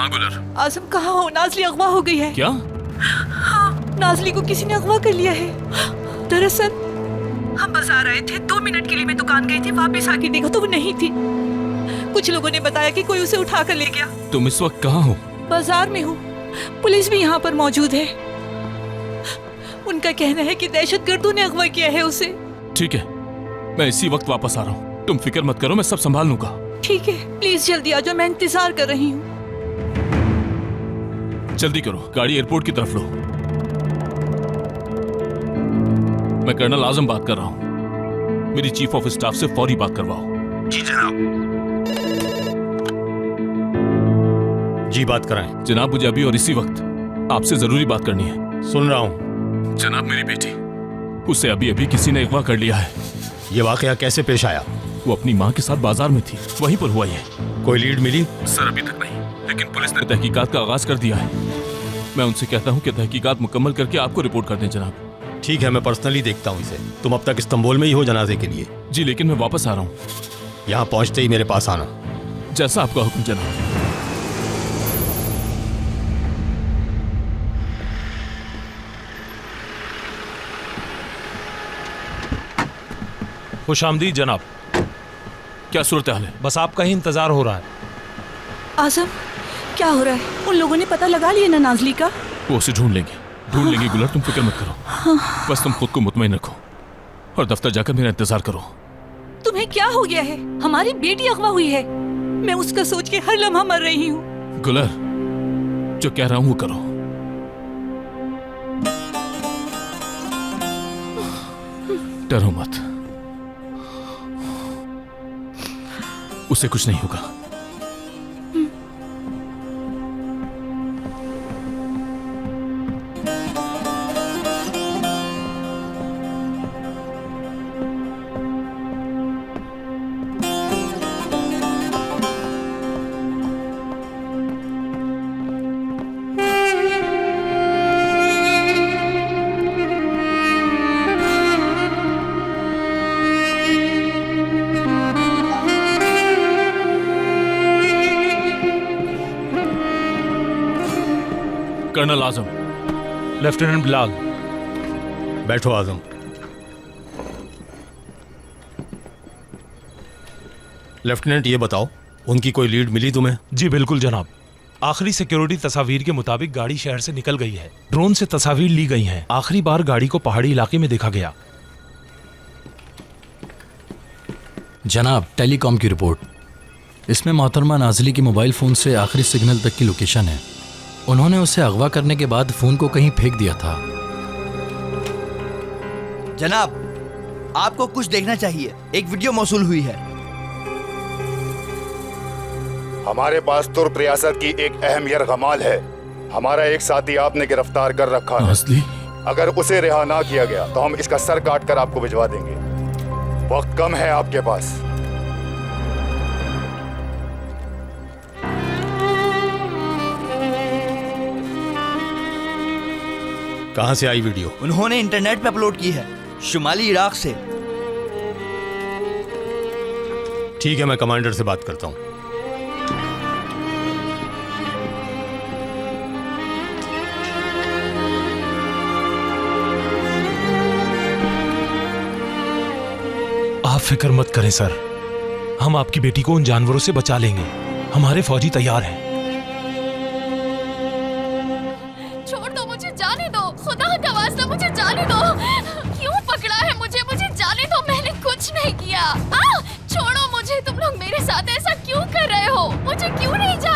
हाँ गुलर। आजम कहाँ हो? नाजली अगवा हो गई है। क्या? हाँ, नाजली को किसी ने अगवा कर लिया है। दरअसल हम बाजार आए थे, 2 मिनट के लिए मैं दुकान गई थी, वापस आके देखा तो वो नहीं थी। कुछ लोगों ने बताया कि कोई उसे उठा कर ले गया। तुम इस वक्त कहाँ हो? बाजार में हूँ, पुलिस भी यहाँ पर मौजूद है। उनका कहना है कि दहशतगर्दों ने अगवा किया है उसे। ठीक है, मैं इसी वक्त वापस आ रहा हूँ, तुम फिक्र मत करो, मैं सब संभाल लूंगा। ठीक है, प्लीज जल्दी आ जाओ, मैं इंतजार कर रही हूँ। जल्दी करो, गाड़ी एयरपोर्ट की तरफ लो। मैं कर्नल आजम बात कर रहा हूँ, मेरी चीफ ऑफ स्टाफ से फौरी बात करवाओ। जी जनाब। जी बात कराएं। जनाब, मुझे अभी और इसी वक्त आपसे जरूरी बात करनी है। सुन रहा हूँ। जनाब, मेरी बेटी, उसे अभी अभी किसी ने अगवा कर लिया है। ये वाकया कैसे पेश आया? वो अपनी माँ के साथ बाजार में थी, वहीं पर हुआ ये। कोई लीड मिली? सर, अभी तक नहीं, लेकिन पुलिस ने तहकीकात का आगाज कर दिया है। मैं उनसे कहता हूँ कि तहकीकात मुकम्मल करके आपको रिपोर्ट कर दें जनाब। ठीक है, मैं पर्सनली देखता हूँ इसे। तुम अब तक इस्तांबुल में ही हो जनाजे के लिए? जी, लेकिन मैं वापस आ रहा हूँ। यहाँ पहुँचते ही मेरे पास आना। जैसा आपका हुक्म जनाब। खुशामदीद जनाब। क्या सूरत हाल है? बस आपका ही इंतजार हो रहा है। आजम, क्या हो रहा है? उन लोगों ने पता लगा लिया ना नाजली का? वो उसे ढूंढ लेंगे गुलर, तुम फिक्र मत करो। बस तुम खुद को मुतमईन रखो और दफ्तर जाकर मेरा इंतजार करो। तुम्हें क्या हो गया है? हमारी बेटी अगवा हुई है, मैं उसका सोच के हर लम्हा मर रही हूँ। गुलर, जो कह रहा हूँ वो करो। डरो मत, उसे कुछ नहीं होगा। कर्नल आजम। लेफ्टिनेंट बिलाल। बैठो आजम। लेफ्टिनेंट, ये बताओ, उनकी कोई लीड मिली तुम्हें? जी बिल्कुल जनाब। आखिरी सिक्योरिटी तस्वीर के मुताबिक गाड़ी शहर से निकल गई है। ड्रोन से तस्वीर ली गई हैं। आखिरी बार गाड़ी को पहाड़ी इलाके में देखा गया। जनाब, टेलीकॉम की रिपोर्ट। इसमें मोहतरमा नाजली की मोबाइल फ़ोन से आखिरी सिग्नल तक की लोकेशन है। उन्होंने उसे अगवा करने के बाद फ़ोन को कहीं फेंक दिया था। जनाब, आपको कुछ देखना चाहिए, एक वीडियो मौसूल हुई है। हमारे पास तुर्क रियासत की एक अहम यरगमाल है। हमारा एक साथी आपने गिरफ्तार कर रखा है। नाज़ली? अगर उसे रिहा ना किया गया तो हम इसका सर काट कर आपको भिजवा देंगे। वक्त कम है आपके पास। कहाँ से आई वीडियो? उन्होंने इंटरनेट पे अपलोड की है, शुमाली इराक से। ठीक है, मैं कमांडर से बात करता हूँ। आप फिक्र मत करें सर, हम आपकी बेटी को उन जानवरों से बचा लेंगे। हमारे फौजी तैयार हैं। छोड़ दो, मुझे जाने दो। खुदा का वास्ता मुझे जाने दो। क्यों पकड़ा है मुझे? मुझे जाने दो, मैंने कुछ नहीं किया। छोड़ो मुझे, तुम लोग मेरे साथ ऐसा क्यों कर रहे हो? मुझे क्यों नहीं जाने